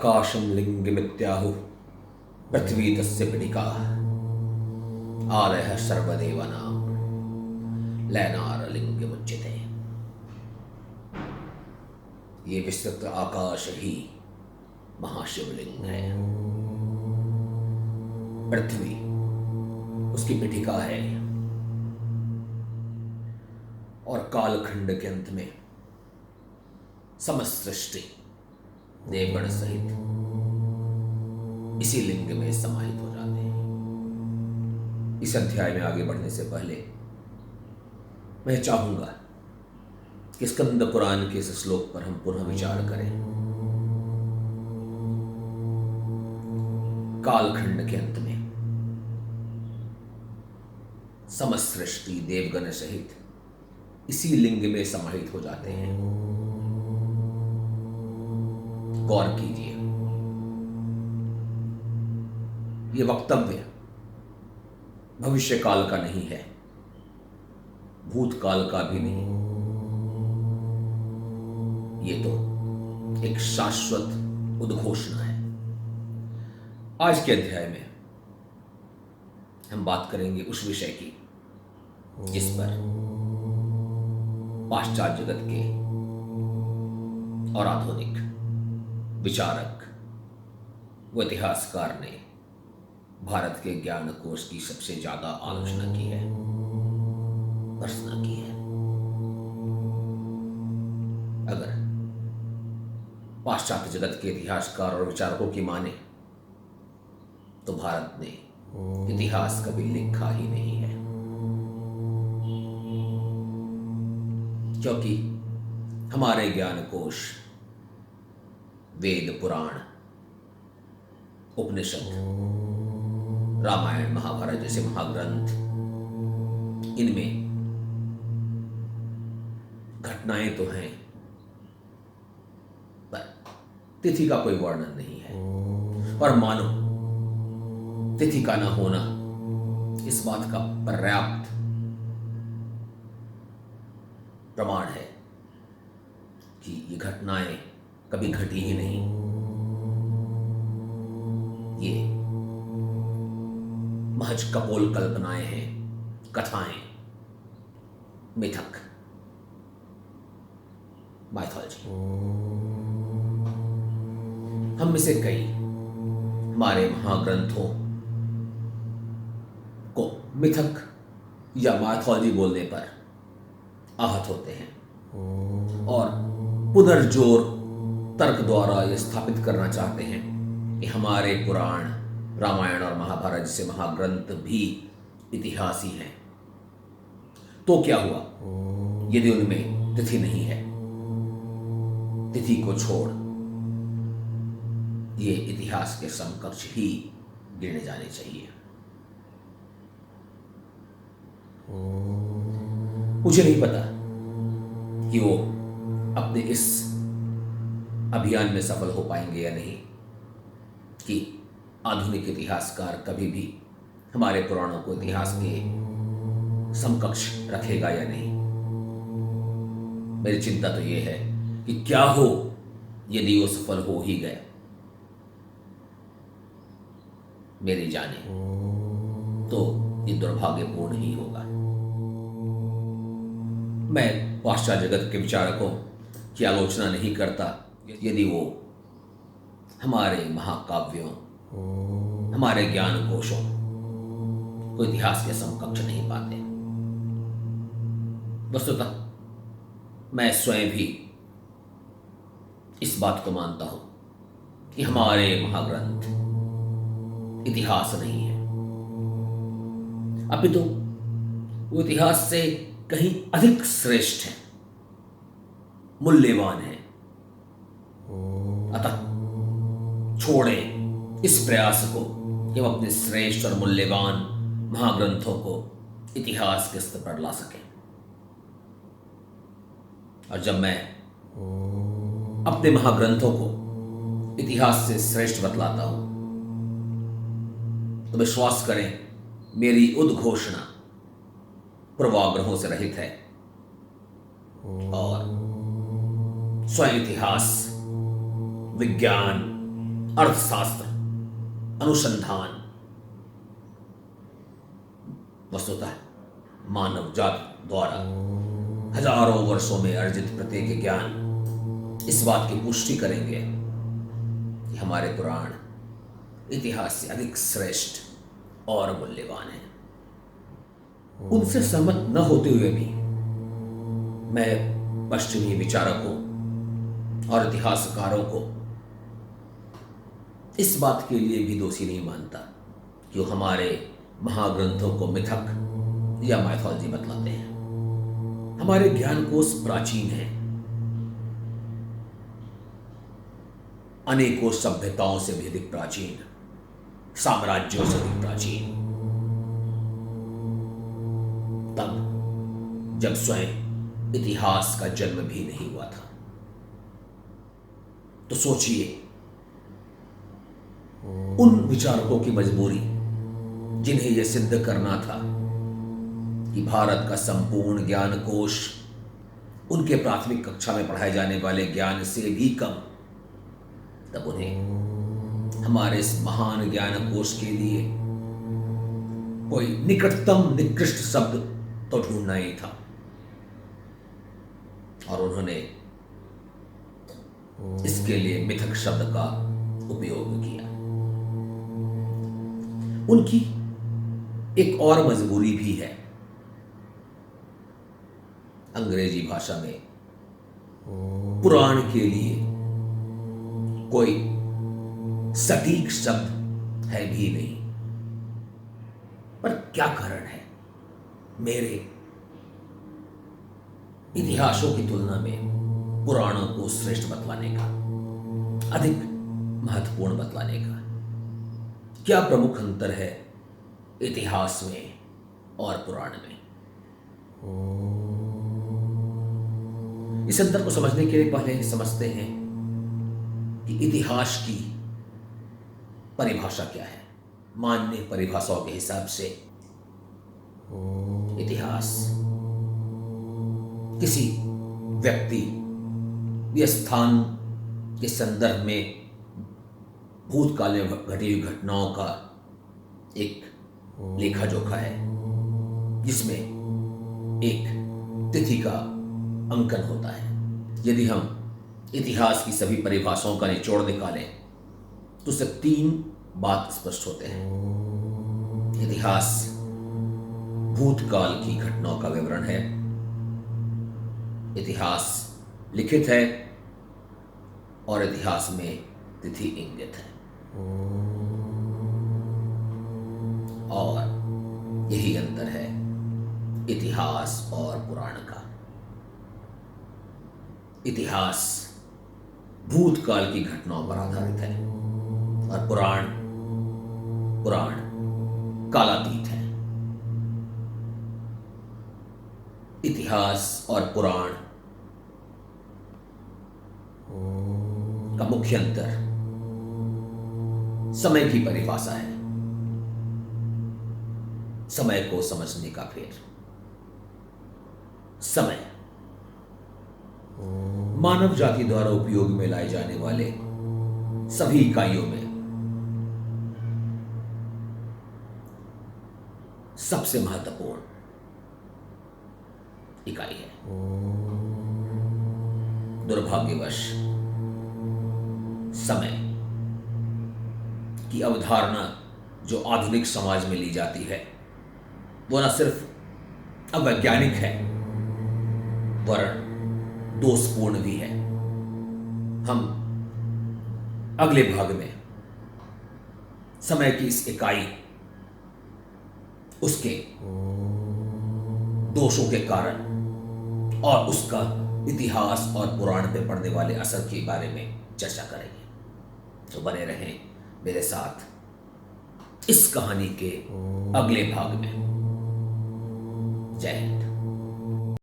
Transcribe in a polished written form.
आकाशम लिंगमित्याहु पृथ्वी तस्य पिडिका आलयः सर्वदेवानां लयनारलिंगमुच्यते। ये विस्तृत आकाश ही महाशिवलिंग है। पृथ्वी उसकी पिठिका है और कालखंड के अंत में समस्त सृष्टि देवगण सहित इसी लिंग में समाहित हो जाते हैं। इस अध्याय में आगे बढ़ने से पहले मैं चाहूंगा कि स्कंद पुराण के इस श्लोक पर हम पुनः विचार करें। कालखंड के अंत में समस्त सृष्टि देवगण सहित इसी लिंग में समाहित हो जाते हैं। गौर कीजिए, यह वक्तव्य भविष्य काल का नहीं है, भूतकाल का भी नहीं। ये तो एक शाश्वत उद्घोषणा है। आज के अध्याय में हम बात करेंगे उस विषय की जिस पर पाश्चात्य जगत के और आधुनिक विचारक व इतिहासकार ने भारत के ज्ञान कोश की सबसे ज्यादा आलोचना की है, भर्त्सना की है। अगर पाश्चात्य जगत के इतिहासकार और विचारकों की माने तो भारत ने इतिहास कभी लिखा ही नहीं है, क्योंकि हमारे ज्ञान कोश वेद, पुराण, उपनिषद, रामायण, महाभारत जैसे महाग्रंथ, इनमें घटनाएं तो हैं पर तिथि का कोई वर्णन नहीं है। और मानो तिथि का न होना इस बात का पर्याप्त प्रमाण है कि ये घटनाएं कभी घटी ही नहीं। ये महज कपोल कल्पनाएं हैं, कथाएं, मिथक, माइथोलॉजी। हम में से कई हमारे महाग्रंथों को मिथक या माइथोलॉजी बोलने पर आहत होते हैं और पुनर्जोर तर्क द्वारा यह स्थापित करना चाहते हैं कि हमारे पुराण, रामायण और महाभारत जैसे महाग्रंथ भी इतिहास ही हैं। तो क्या हुआ यदि उनमें तिथि नहीं है? तिथि को छोड़ ये इतिहास के समकक्ष ही गिने जाने चाहिए। मुझे नहीं पता कि वो अपने इस अभियान में सफल हो पाएंगे या नहीं, कि आधुनिक इतिहासकार कभी भी हमारे पुराणों को इतिहास के समकक्ष रखेगा या नहीं। मेरी चिंता तो यह है कि क्या हो यदि वो सफल हो ही गए। मेरी जाने तो ये दुर्भाग्यपूर्ण ही होगा। मैं पाश्चात्य जगत के विचारकों की आलोचना नहीं करता यदि वो हमारे महाकाव्यों, हमारे ज्ञान कोशों को इतिहास के समकक्ष नहीं पाते। वस्तुतः मैं स्वयं भी इस बात को मानता हूं कि हमारे महाग्रंथ इतिहास नहीं है, अपितु वो इतिहास से कहीं अधिक श्रेष्ठ है, मूल्यवान है। अतः छोड़ें इस प्रयास को कि हम अपने श्रेष्ठ और मूल्यवान महाग्रंथों को इतिहास के स्तर पर ला सकें। और जब मैं अपने महाग्रंथों को इतिहास से श्रेष्ठ बतलाता हूं तो विश्वास करें मेरी उद्घोषणा पूर्वाग्रहों से रहित है और स्वयं इतिहास, विज्ञान अर्थशास्त्र, अनुसंधान वस्तुतः मानव जाति द्वारा हजारों वर्षों में अर्जित प्रत्येक ज्ञान इस बात की पुष्टि करेंगे कि हमारे पुराण इतिहास से अधिक श्रेष्ठ और मूल्यवान है। उनसे सहमत न होते हुए भी मैं पश्चिमी विचारकों और इतिहासकारों को इस बात के लिए भी दोषी नहीं मानता कि वो हमारे महाग्रंथों को मिथक या माइथोलॉजी बतलाते हैं। हमारे ज्ञान कोश प्राचीन हैं, अनेकों सभ्यताओं से भी अधिक प्राचीन, साम्राज्यों से अधिक प्राचीन। तब जब स्वयं इतिहास का जन्म भी नहीं हुआ था। तो सोचिए उन विचारकों की मजबूरी जिन्हें यह सिद्ध करना था कि भारत का संपूर्ण ज्ञान कोश उनके प्राथमिक कक्षा में पढ़ाए जाने वाले ज्ञान से भी कम। तब उन्हें हमारे इस महान ज्ञान कोश के लिए कोई निकटतम निकृष्ट शब्द तो ढूंढना ही था, और उन्होंने इसके लिए मिथक शब्द का उपयोग किया। उनकी एक और मजबूरी भी है। अंग्रेजी भाषा में पुराण के लिए कोई सटीक शब्द है भी नहीं। पर क्या कारण है मेरे इतिहासों की तुलना में पुराणों को श्रेष्ठ बतलाने का, अधिक महत्वपूर्ण बतलाने का? क्या प्रमुख अंतर है इतिहास में और पुराण में? इस अंतर को समझने के लिए पहले समझते हैं कि इतिहास की परिभाषा क्या है। मान्य परिभाषाओं के हिसाब से इतिहास किसी व्यक्ति या स्थान के संदर्भ में भूतकाल में घटी हुई घटनाओं का एक लेखा जोखा है, जिसमें एक तिथि का अंकन होता है। यदि हम इतिहास की सभी परिभाषाओं का निचोड़ निकालें तो उससे 3 बात स्पष्ट होते हैं। इतिहास भूतकाल की घटनाओं का विवरण है, इतिहास लिखित है, और इतिहास में तिथि इंगित है। और यही अंतर है इतिहास और पुराण का। इतिहास भूतकाल की घटनाओं पर आधारित है और पुराण कालातीत है। इतिहास और पुराण का मुख्य अंतर समय की परिभाषा है, समय को समझने का फेर। समय मानव जाति द्वारा उपयोग में लाए जाने वाले सभी इकाइयों में सबसे महत्वपूर्ण इकाई है। दुर्भाग्यवश समय की अवधारणा जो आधुनिक समाज में ली जाती है वो न सिर्फ अवैज्ञानिक है वरन दोषपूर्ण भी है। हम अगले भाग में समय की इस इकाई, उसके दोषों के कारण और उसका इतिहास और पुराण पे पड़ने वाले असर के बारे में चर्चा करेंगे। तो बने रहें मेरे साथ इस कहानी के अगले भाग में। जय हिंद।